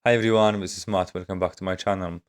Hi everyone, this is Matt. Welcome back to my channel.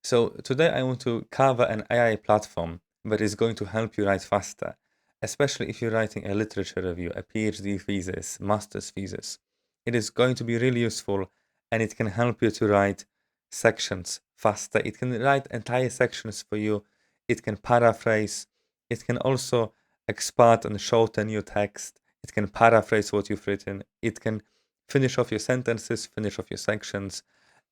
So today I want to cover an AI platform that is going to help you write faster, especially if you're writing a literature review, a PhD thesis, master's thesis. It is going to be really useful and it can help you to write sections faster. It can write entire sections for you. It can paraphrase. It can also expand and shorten your text. It can paraphrase what you've written. It can finish off your sentences, finish off your sections,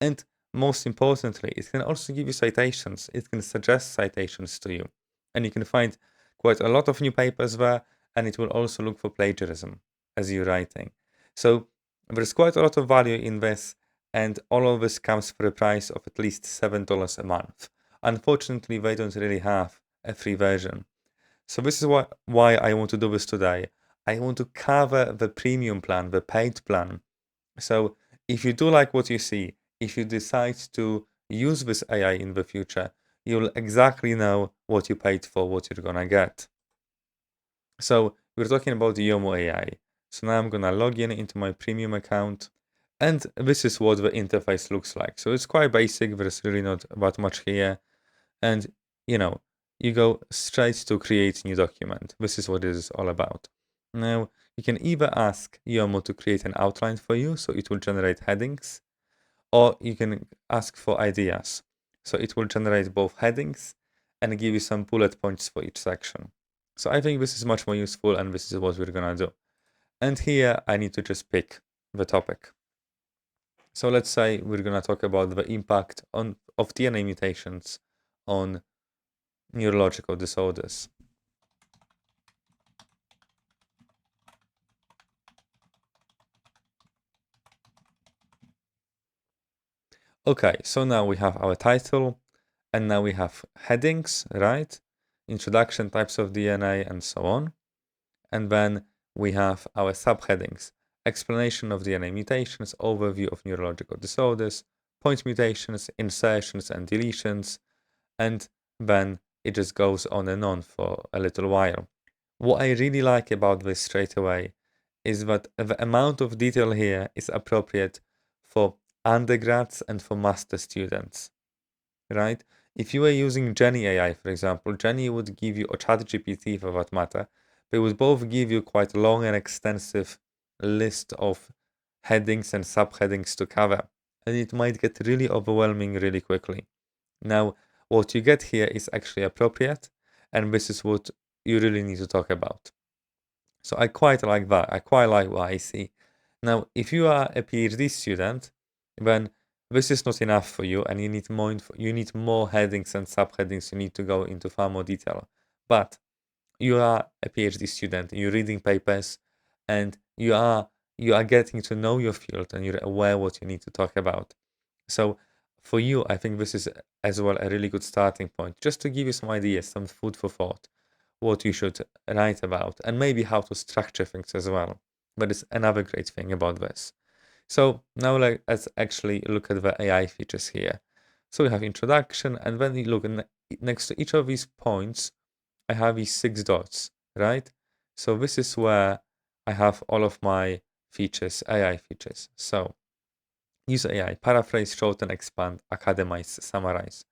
and most importantly, it can also give you citations. It can suggest citations to you. And you can find quite a lot of new papers there, and it will also look for plagiarism as you're writing. So there's quite a lot of value in this, and all of this comes for a price of at least $7 a month. Unfortunately, they don't really have a free version. So this is why I want to do this today. I want to cover the premium plan, the paid plan. So if you do like what you see, if you decide to use this AI in the future, you'll exactly know what you paid for, what you're gonna get. So we're talking about the Yomu AI. So now I'm gonna log in into my premium account, and this is what the interface looks like. So it's quite basic, there's really not that much here. And you go straight to create new document. This is what it is all about. Now, you can either ask Yomu to create an outline for you, so it will generate headings, or you can ask for ideas. So it will generate both headings and give you some bullet points for each section. So I think this is much more useful, and this is what we're gonna do. And here I need to just pick the topic. So let's say we're gonna talk about the impact of DNA mutations on neurological disorders. Okay, so now we have our title, and now we have headings, right? Introduction, types of DNA, and so on. And then we have our subheadings, explanation of DNA mutations, overview of neurological disorders, point mutations, insertions and deletions, and then it just goes on and on for a little while. What I really like about this straight away is that the amount of detail here is appropriate for undergrads and for master students, right? If you were using Jenny AI, for example, Jenny would give you, or ChatGPT for that matter, they would both give you quite a long and extensive list of headings and subheadings to cover, and it might get really overwhelming really quickly. Now, what you get here is actually appropriate, and this is what you really need to talk about. So I quite like that. I quite like what I see. Now, if you are a PhD student, then this is not enough for you, and you need more headings and subheadings. You need to go into far more detail. But you are a PhD student, you're reading papers, and you are getting to know your field, and you're aware what you need to talk about. So for you, I think this is as well a really good starting point, just to give you some ideas, some food for thought, what you should write about, and maybe how to structure things as well. But it's another great thing about this. So now let's actually look at the AI features here. So we have introduction, and then you look next to each of these points, I have these 6 dots, right? So this is where I have all of my features, AI features. So use AI, paraphrase, shorten, expand, academize, summarize.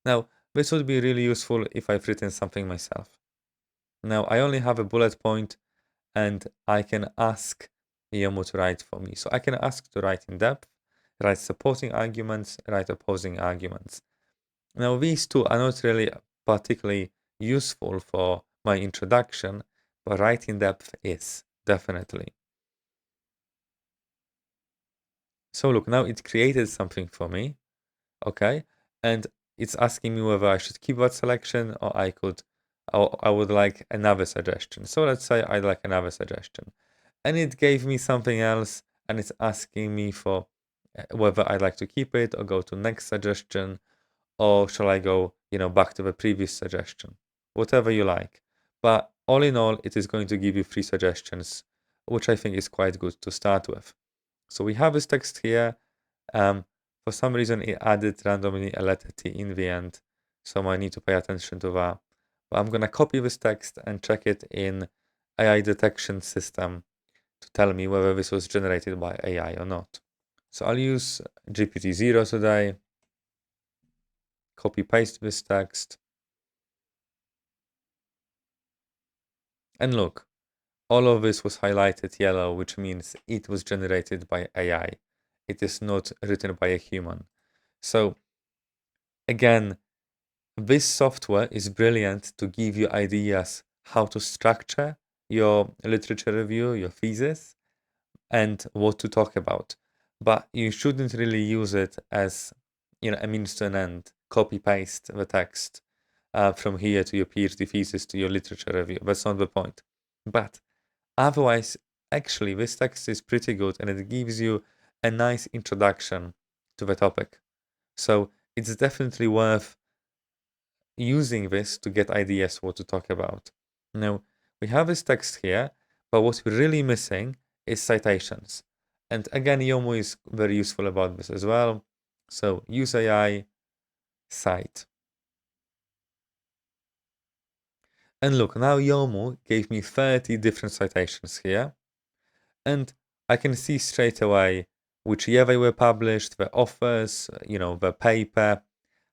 Now, this would be really useful if I've written something myself. Now, I only have a bullet point, and I can ask Yomu to write for me. So I can ask to write in depth, write supporting arguments, write opposing arguments. Now, these two are not really particularly useful for my introduction, but write in depth is, definitely. So look, now it created something for me, okay? And it's asking me whether I should keep that selection, or I would like another suggestion. So let's say I'd like another suggestion. And it gave me something else, and it's asking me for whether I'd like to keep it or go to next suggestion, or shall I go, back to the previous suggestion, whatever you like. But all in all, it is going to give you 3 suggestions, which I think is quite good to start with. So we have this text here. For some reason, it added randomly a letter T in the end, so I need to pay attention to that. But I'm going to copy this text and check it in AI detection system to tell me whether this was generated by AI or not. So I'll use GPT-0 today, copy paste this text. And look, all of this was highlighted yellow, which means it was generated by AI. It is not written by a human. So again, this software is brilliant to give you ideas how to structure your literature review, your thesis, and what to talk about. But you shouldn't really use it as a means to an end. Copy paste the text from here to your PhD thesis to your literature review. That's not the point. But otherwise, actually, this text is pretty good and it gives you a nice introduction to the topic. So it's definitely worth using this to get ideas what to talk about. Now, we have this text here, but what we're really missing is citations. And again, Yomu is very useful about this as well. So use AI, cite. And look, now Yomu gave me 30 different citations here. And I can see straight away which year they were published, the authors, the paper,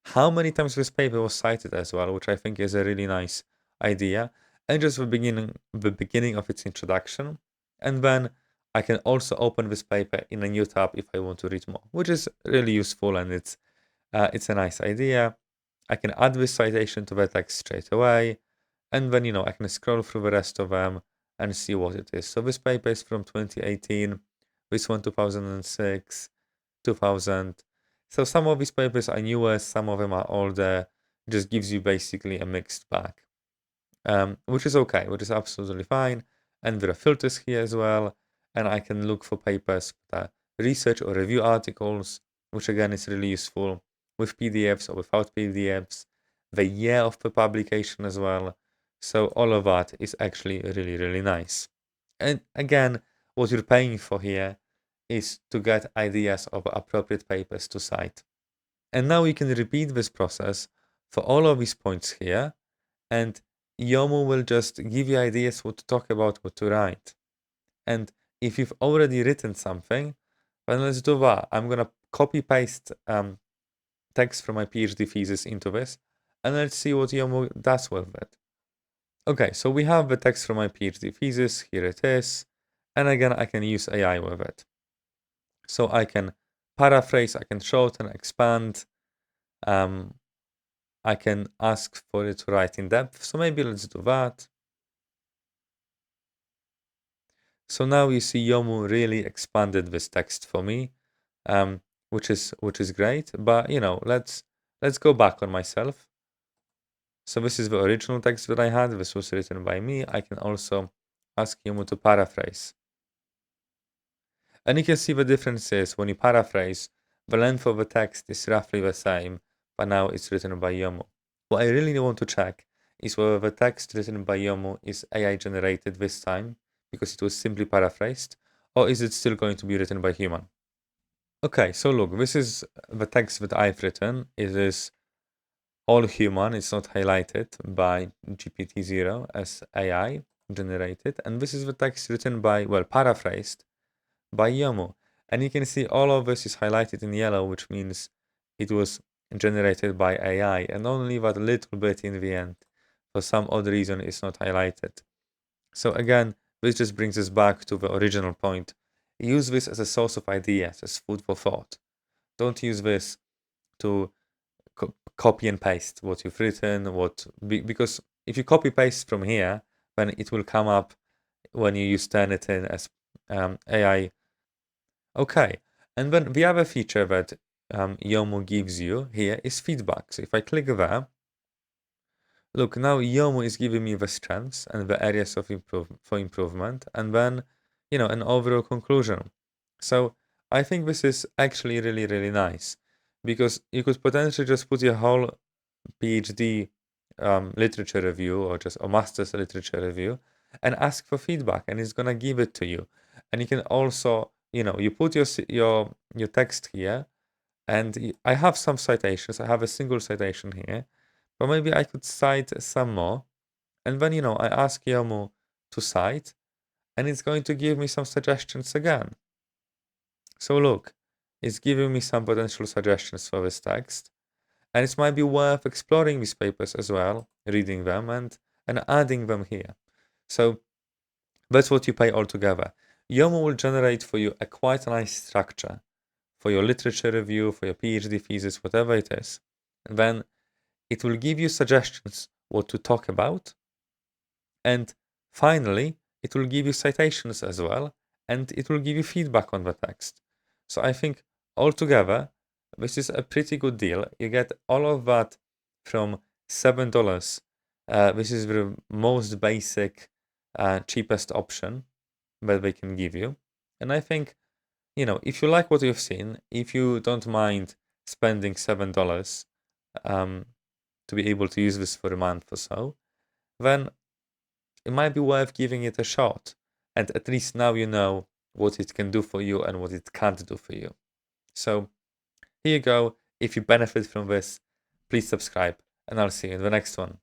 how many times this paper was cited as well, which I think is a really nice idea, and just the beginning of its introduction. And then I can also open this paper in a new tab if I want to read more, which is really useful and it's a nice idea. I can add this citation to the text straight away, and then I can scroll through the rest of them and see what it is. So this paper is from 2018, this one 2006, 2000. So some of these papers are newer, some of them are older. It just gives you basically a mixed bag, which is okay, which is absolutely fine. And there are filters here as well. And I can look for papers that are research or review articles, which again is really useful with PDFs or without PDFs, the year of the publication as well. So all of that is actually really, really nice. And again, what you're paying for here is to get ideas of appropriate papers to cite. And now you can repeat this process for all of these points here, and Yomu will just give you ideas what to talk about, what to write. And if you've already written something, then let's do that. I'm going to copy paste text from my PhD thesis into this, and let's see what Yomu does with it. Okay, so we have the text from my PhD thesis. Here it is. And again, I can use AI with it. So I can paraphrase, I can shorten, expand. I can ask for it to write in depth. So maybe let's do that. So now you see Yomu really expanded this text for me, which is great. But let's go back on myself. So this is the original text that I had. This was written by me. I can also ask Yomu to paraphrase. And you can see the difference is when you paraphrase, the length of the text is roughly the same, but now it's written by Yomu. What I really want to check is whether the text written by Yomu is AI generated this time, because it was simply paraphrased, or is it still going to be written by human? Okay, so look, this is the text that I've written. It is all human, it's not highlighted by GPT-0 as AI generated. And this is the text written by, well, paraphrased by Yomu. And you can see all of this is highlighted in yellow, which means it was generated by AI, and only that little bit in the end, for some odd reason, is not highlighted. So again, this just brings us back to the original point. Use this as a source of ideas, as food for thought. Don't use this to copy and paste what you've written, because if you copy paste from here, then it will come up when you use Turnitin as AI. Okay, and then the other feature that Yomu gives you here is feedback. So if I click there, look, now Yomu is giving me the strengths and the areas of improvement, and then, an overall conclusion. So I think this is actually really, really nice, because you could potentially just put your whole PhD literature review or just a master's literature review and ask for feedback, and it's gonna give it to you. And you can also, you put your text here, and I have some citations. I have a single citation here, but maybe I could cite some more. And then, I ask Yomu to cite, and it's going to give me some suggestions again. So look, It's giving me some potential suggestions for this text. And it might be worth exploring these papers as well, reading them and adding them here. So that's what you pay altogether. Yomu will generate for you a quite nice structure for your literature review, for your PhD thesis, whatever it is. And then it will give you suggestions what to talk about. And finally, it will give you citations as well, and it will give you feedback on the text. So I think altogether, this is a pretty good deal. You get all of that from $7. This is the most basic, cheapest option that they can give you. And I think, if you like what you've seen, if you don't mind spending $7 to be able to use this for a month or so, then it might be worth giving it a shot. And at least now you know what it can do for you and what it can't do for you. So here you go. If you benefit from this, please subscribe, and I'll see you in the next one.